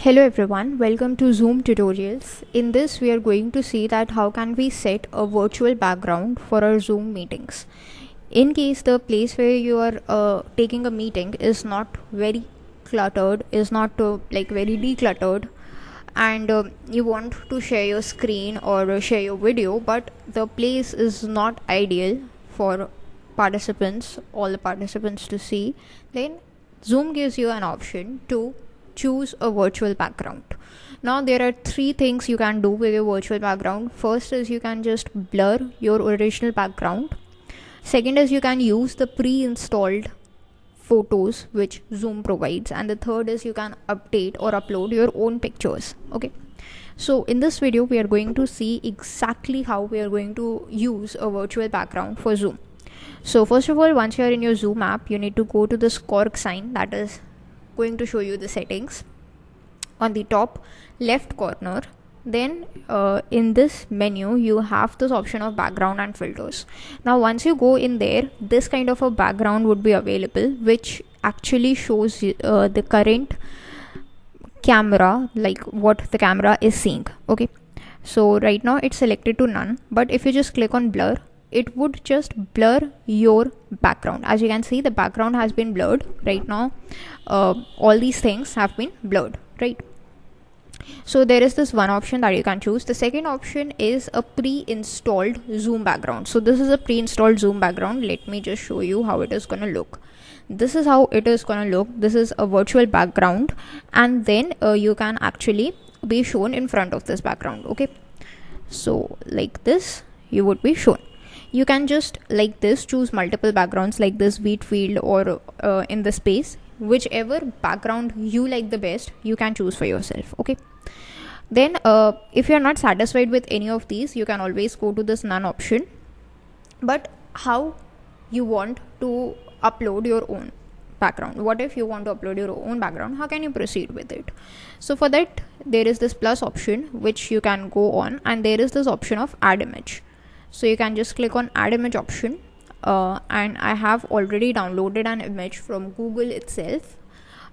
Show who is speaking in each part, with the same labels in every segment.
Speaker 1: Hello everyone, welcome to Zoom tutorials. In this we are going to see that how can we set a virtual background for our Zoom meetings. In case the place where you are taking a meeting is not very cluttered, is not very decluttered, and you want to share your screen or share your video, but the place is not ideal for all the participants to see, then Zoom gives you an option to choose a virtual background. Now there are three things you can do with your virtual background. First is you can just blur your original background. Second is you can use the pre-installed photos which Zoom provides, and the third is you can update or upload your own pictures. Okay, so in this video we are going to see exactly how we are going to use a virtual background for Zoom. So first of all, once you are in your Zoom app, you need to go to this cork sign that is going to show you the settings on the top left corner. Then in this menu you have this option of background and filters. Now once you go in there, this kind of a background would be available which actually shows the current camera, like what the camera is seeing. Okay, so right now it's selected to none, but if you just click on blur, it would just blur your background. As you can see, the background has been blurred right now. All these things have been blurred, right? So there is this one option that you can choose. The second option is a pre-installed Zoom background. So this is a pre-installed Zoom background. Let me just show you how it is going to look. This is how it is going to look. This is a virtual background, and then you can actually be shown in front of this background. Okay, so like this you would be shown. You can just like this choose multiple backgrounds like this wheat field or in the space. Whichever background you like the best, you can choose for yourself. Okay, then if you are not satisfied with any of these, you can always go to this none option. But how you want to upload your own background? What if you want to upload your own background? How can you proceed with it? So for that, there is this plus option which you can go on, and there is this option of add image. So you can just click on add image option, and I have already downloaded an image from Google itself.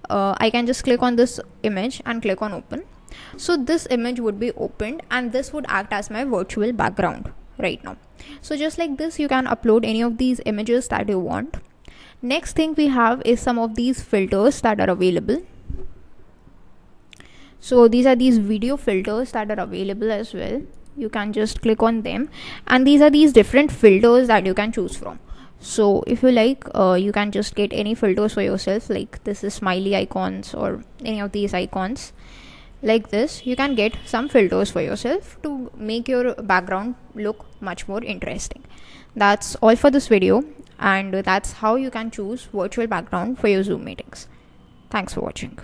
Speaker 1: I can just click on this image and click on open. So this image would be opened, and this would act as my virtual background right now. So just like this, you can upload any of these images that you want. Next thing we have is some of these filters that are available. So these are these video filters that are available as well. You can just click on them, and these are these different filters that you can choose from. So if you like, you can just get any filters for yourself, like this is smiley icons or any of these icons like this. You can get some filters for yourself to make your background look much more interesting. That's all for this video, and that's how you can choose virtual background for your Zoom meetings. Thanks for watching.